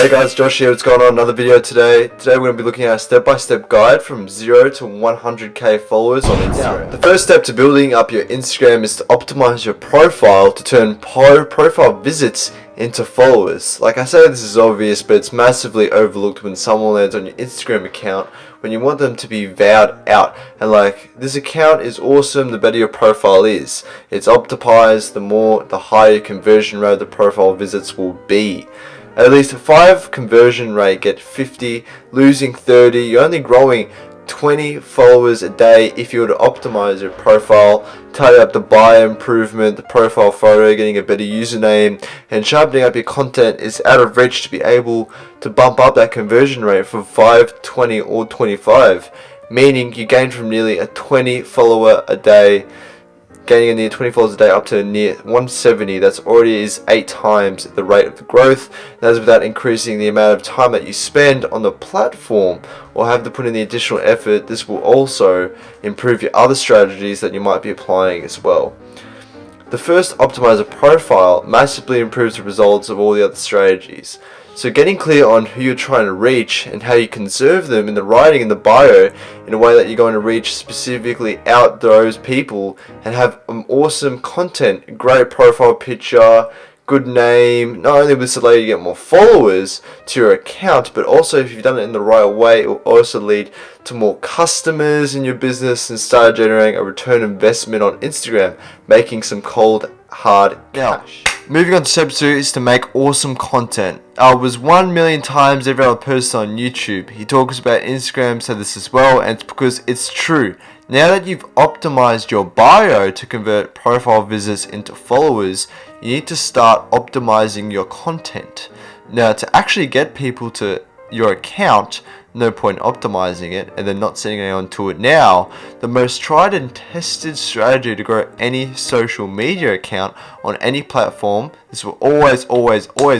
Hey guys, Josh here. What's going on? Another video today. Today we're going to be looking at a step-by-step guide from 0 to 100k followers on Instagram. The first step to building up your Instagram is to optimize your profile to turn profile visits into followers. Like I say, this is obvious, but it's massively overlooked when someone lands on your Instagram account when you want them to be vowed out. And like, this account is awesome, the better your profile is. It's optimized, the higher conversion rate the profile visits will be. At least 5 conversion rate, get 50, losing 30, you're only growing 20 followers a day if you were to optimize your profile, tidy up the bio improvement, the profile photo, getting a better username, and sharpening up your content is out of reach to be able to bump up that conversion rate from 5, 20 or 25, meaning you gain from nearly a 20 follower a day, gaining a near 20 followers a day up to near 170. That's already is 8 times the rate of the growth. That's without increasing the amount of time that you spend on the platform or have to put in the additional effort. This will also improve your other strategies that you might be applying as well. The first optimizer profile massively improves the results of all the other strategies. So getting clear on who you're trying to reach and how you can serve them in the writing and the bio in a way that you're going to reach specifically out those people and have awesome content, great profile picture, good name. Not only will this allow you to get more followers to your account, but also if you've done it in the right way, it will also lead to more customers in your business and start generating a return investment on Instagram, making some cold hard cash. Moving on to step 2 is to make awesome content. I was 1 million times every other person on YouTube. He talks about Instagram, said this as well, and it's because it's true. Now that you've optimized your bio to convert profile visits into followers, you need to start optimizing your content. Now, to actually get people to your account, no point optimizing it and then not sending anyone to it now. The most tried and tested strategy to grow any social media account on any platform, this will always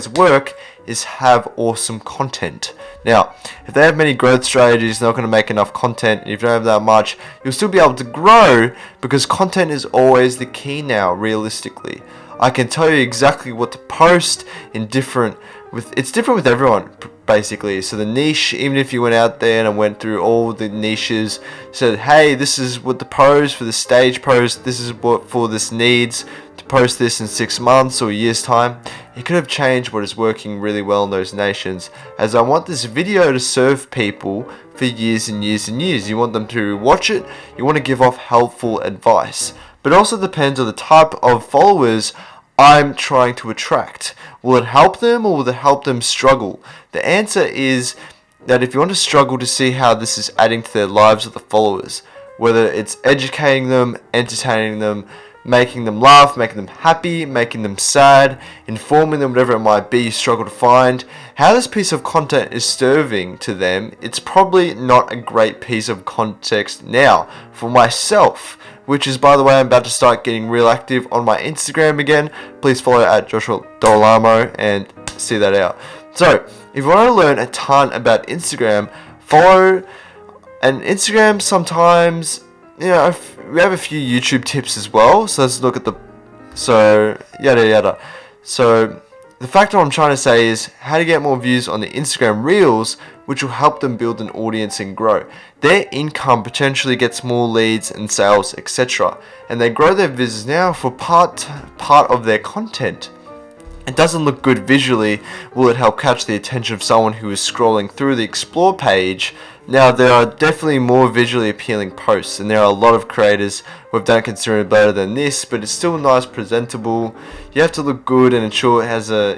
work, is have awesome content. Now, if they have many growth strategies, they're not going to make enough content, and if you don't have that much, you'll still be able to grow because content is always the key now, realistically. I can tell you exactly what to post in it's different with everyone, basically. So the niche, even if you went out there and went through all the niches, said, hey, this is what the pros for the stage post, this is what for this needs to post this in 6 months or a year's time, it could have changed what is working really well in those nations. As I want this video to serve people for years and years and years. You want them to watch it, you want to give off helpful advice. But it also depends on the type of followers I'm trying to attract. Will it help them or will it help them struggle? The answer is that if you want to struggle to see how this is adding to their lives of the followers, whether it's educating them, entertaining them, making them laugh, making them happy, making them sad, informing them, whatever it might be, you struggle to find how this piece of content is serving to them, it's probably not a great piece of context now. For myself, which is, by the way, I'm about to start getting real active on my Instagram again. Please follow at Joshua Dolamo and see that out. So, if you want to learn a ton about Instagram, follow. And Instagram sometimes, we have a few YouTube tips as well. So let's look at yada yada. So the fact that I'm trying to say is how to get more views on the Instagram Reels, which will help them build an audience and grow. Their income potentially gets more leads and sales, etc. And they grow their visits now for part of their content. It doesn't look good visually. Will it help catch the attention of someone who is scrolling through the Explore page? Now, there are definitely more visually appealing posts, and there are a lot of creators who have done it considerably better than this, but it's still nice, presentable. You have to look good and ensure it has a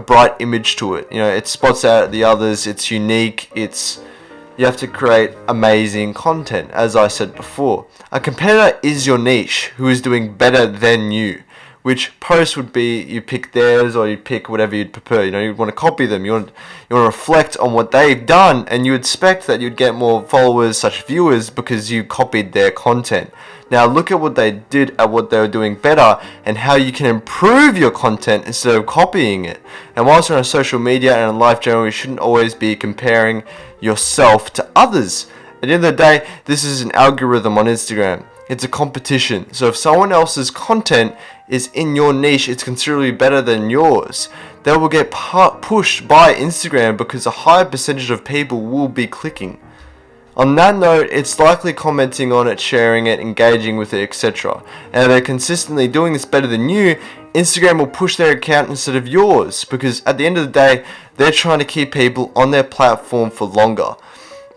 bright image to it. It spots out the others. It's unique. You have to create amazing content, as I said before. A competitor is your niche who is doing better than you. Which post would be, you pick theirs or you pick whatever you'd prefer. You want to copy them. You want to reflect on what they've done, and you expect that you'd get more followers, such viewers, because you copied their content. Now look at what they did, at what they were doing better, and how you can improve your content instead of copying it. And whilst you're on social media and in life generally, you shouldn't always be comparing yourself to others. At the end of the day, this is an algorithm on Instagram. it's a competition. So if someone else's content is in your niche, it's considerably better than yours, they will get pushed by Instagram because a higher percentage of people will be clicking. On that note, it's likely commenting on it, sharing it, engaging with it, etc. And if they're consistently doing this better than you, Instagram will push their account instead of yours, because at the end of the day, they're trying to keep people on their platform for longer.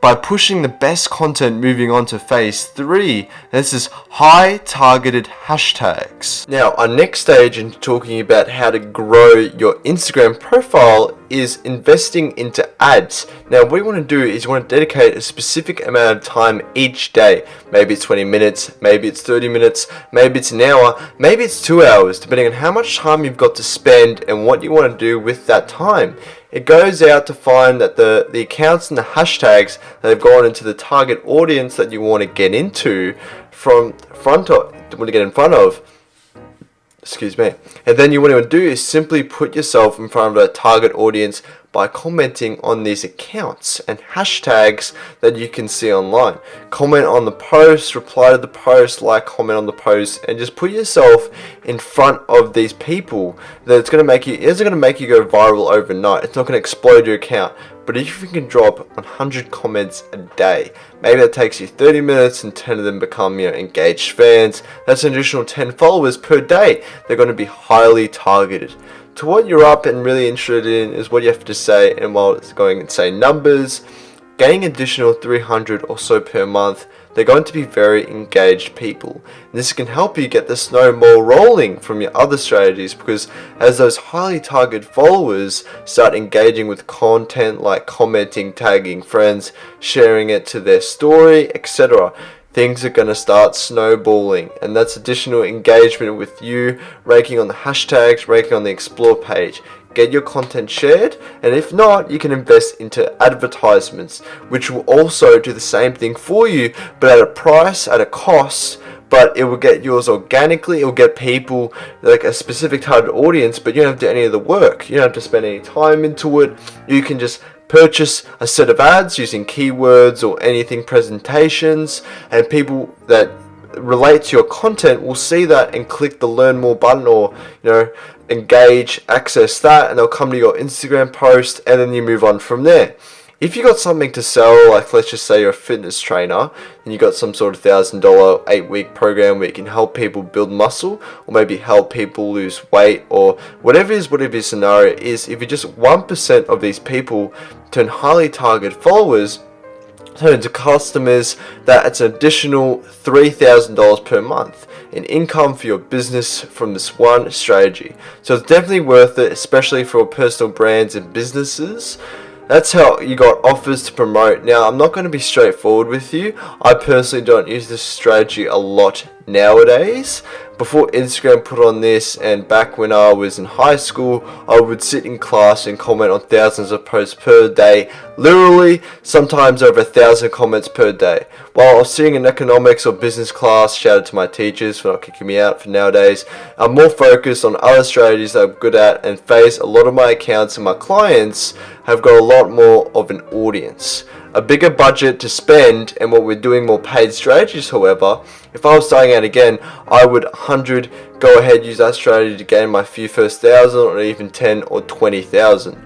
By pushing the best content, moving on to phase 3, this is high targeted hashtags. Now, our next stage in talking about how to grow your Instagram profile is investing into ads. Now, what you want to do is you want to dedicate a specific amount of time each day. Maybe it's 20 minutes, maybe it's 30 minutes, maybe it's an hour, maybe it's 2 hours, depending on how much time you've got to spend and what you want to do with that time. It goes out to find that the accounts and the hashtags that have gone into the target audience that you want to get into excuse me. And then what you want to do is simply put yourself in front of a target audience by commenting on these accounts and hashtags that you can see online. Comment on the post, reply to the post, comment on the post, and just put yourself in front of these people. That it's going to make you go viral overnight. It's not going to explode your account. But if you can drop 100 comments a day, maybe that takes you 30 minutes and 10 of them become engaged fans. That's an additional 10 followers per day. They're going to be highly targeted. To what you're up and really interested in is what you have to say, and while it's going and say numbers, gaining additional 300 or so per month, they're going to be very engaged people. And this can help you get the snowball rolling from your other strategies, because as those highly targeted followers start engaging with content like commenting, tagging friends, sharing it to their story, etc., things are going to start snowballing, and that's additional engagement with you, ranking on the hashtags, ranking on the explore page. Get your content shared, and if not, you can invest into advertisements, which will also do the same thing for you, but at a price, at a cost, but it will get yours organically. It will get people, like a specific target audience, but you don't have to do any of the work. You don't have to spend any time into it. You can just purchase a set of ads using keywords or anything, presentations, and people that relate to your content will see that and click the learn more button, or engage, access that, and they'll come to your Instagram post, and then you move on from there. If you got something to sell, like let's just say you're a fitness trainer and you got some sort of $1,000 8-week program where you can help people build muscle, or maybe help people lose weight, or whatever your scenario is, if you just 1% of these people turn highly targeted followers, turn into customers, that's an additional $3,000 per month in income for your business from this one strategy. So it's definitely worth it, especially for personal brands and businesses. That's how you got offers to promote. Now, I'm not going to be straightforward with you. I personally don't use this strategy a lot nowadays. Before Instagram put on this, and back when I was in high school, I would sit in class and comment on thousands of posts per day, literally sometimes over 1,000 comments per day. While I was sitting in economics or business class, shout out to my teachers for not kicking me out for nowadays, I'm more focused on other strategies that I'm good at, and phase a lot of my accounts and my clients have got a lot more of an audience. A bigger budget to spend, and what we're doing more paid strategies. However, if I was starting out again, I would 100 go ahead, use that strategy to gain my few first 1,000, or even 10 or 20,000.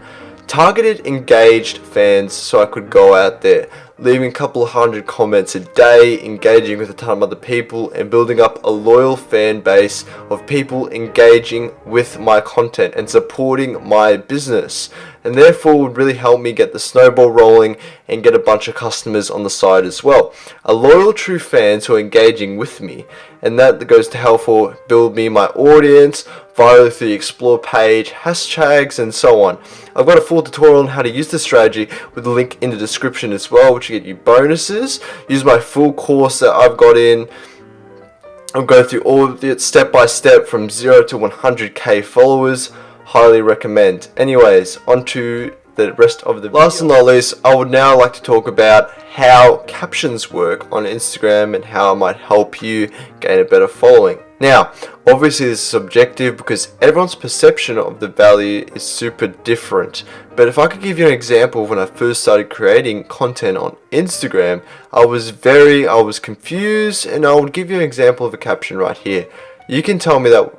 Targeted engaged fans, so I could go out there, leaving a couple of hundred comments a day, engaging with a ton of other people, and building up a loyal fan base of people engaging with my content and supporting my business, and therefore would really help me get the snowball rolling and get a bunch of customers on the side as well. A loyal true fans who are engaging with me, and that goes to help for build me my audience, viral through the explore page, hashtags, and so on. I've got a full tutorial on how to use this strategy with a link in the description as well, which will get you bonuses. Use my full course that I've got in. I'll go through all of it step by step from 0 to 100k followers. Highly recommend. Anyways, on to the the rest of the video. Last and not least, I would now like to talk about how captions work on Instagram and how it might help you gain a better following. Now, obviously this is subjective because everyone's perception of the value is super different. But if I could give you an example of when I first started creating content on Instagram, I was confused, and I would give you an example of a caption right here. You can tell me that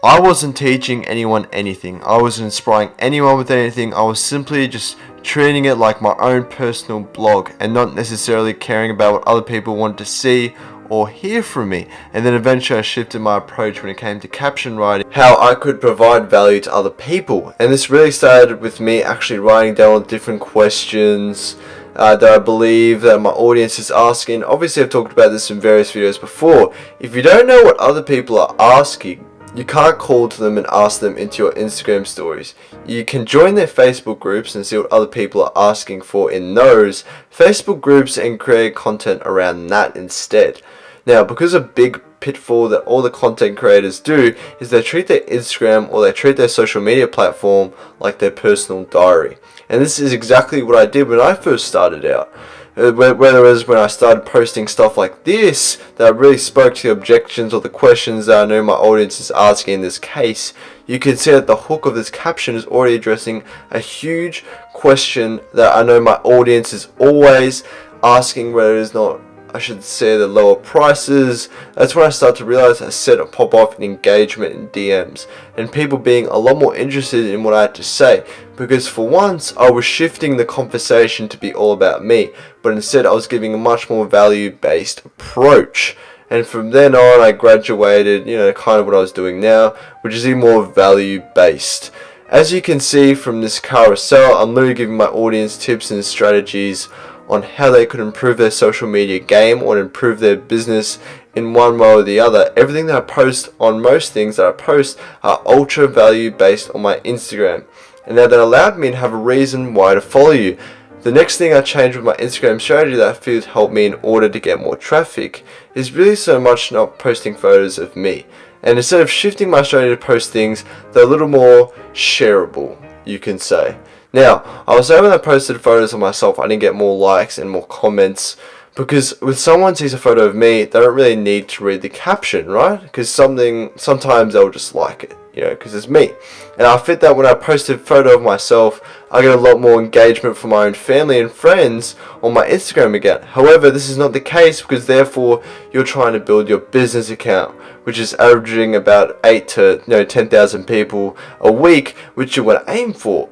I wasn't teaching anyone anything. I wasn't inspiring anyone with anything. I was simply just treating it like my own personal blog and not necessarily caring about what other people wanted to see or hear from me. And then eventually I shifted my approach when it came to caption writing, how I could provide value to other people. And this really started with me actually writing down different questions that I believe that my audience is asking. Obviously I've talked about this in various videos before. If you don't know what other people are asking, you can't call to them and ask them into your Instagram stories. You can join their Facebook groups and see what other people are asking for in those Facebook groups and create content around that instead. Now, because a big pitfall that all the content creators do is they treat their Instagram or they treat their social media platform like their personal diary. And this is exactly what I did when I first started out. Whether it was when I started posting stuff like this that really spoke to the objections or the questions that I know my audience is asking in this case, you can see that the hook of this caption is already addressing a huge question that I know my audience is always asking, whether it is not, I should say, the lower prices. That's when I start to realize I set a pop off in engagement in DMs and people being a lot more interested in what I had to say, because for once I was shifting the conversation to be all about me, but instead I was giving a much more value based approach. And from then on I graduated, kind of what I was doing now, which is even more value based. As you can see from this carousel, I'm literally giving my audience tips and strategies on how they could improve their social media game or improve their business in one way or the other. Everything that I post, on most things that I post, are ultra value based on my Instagram. And now that allowed me to have a reason why to follow you. The next thing I changed with my Instagram strategy that I feel helped me in order to get more traffic is really so much not posting photos of me. And instead of shifting my strategy to post things that are a little more shareable, you can say. Now, I was saying when I posted photos of myself, I didn't get more likes and more comments, because when someone sees a photo of me, they don't really need to read the caption, right? Because sometimes they'll just like it, because it's me. And I fit that when I posted a photo of myself, I get a lot more engagement from my own family and friends on my Instagram account. However, this is not the case, because therefore you're trying to build your business account, which is averaging about 8 to 10,000 people a week, which you want to aim for.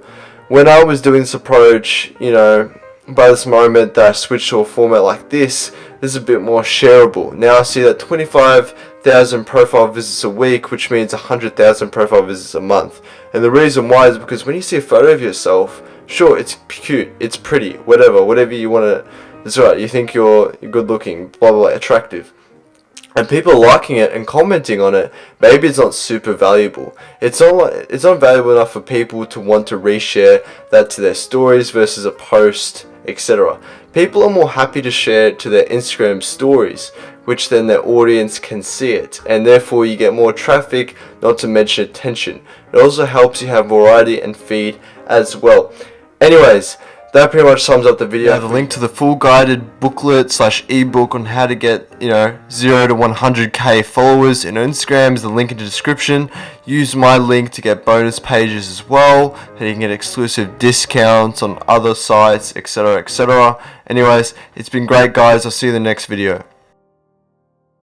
When I was doing this approach, by this moment that I switched to a format like this is a bit more shareable. Now I see that 25,000 profile visits a week, which means 100,000 profile visits a month. And the reason why is because when you see a photo of yourself, sure, it's cute, it's pretty, whatever you want to, that's right, you think you're good looking, blah, blah, blah, attractive. And people are liking it and commenting on it, maybe it's not super valuable. It's not valuable enough for people to want to reshare that to their stories versus a post, etc. People are more happy to share it to their Instagram stories, which then their audience can see it, and therefore you get more traffic, not to mention attention. It also helps you have variety and feed as well. Anyways, that pretty much sums up the video. Yeah, the link to the full guided booklet / ebook on how to get 0 to 100k followers in Instagram is the link in the description. Use my link to get bonus pages as well, so you can get exclusive discounts on other sites, etc. Anyways, it's been great, guys. I'll see you in the next video.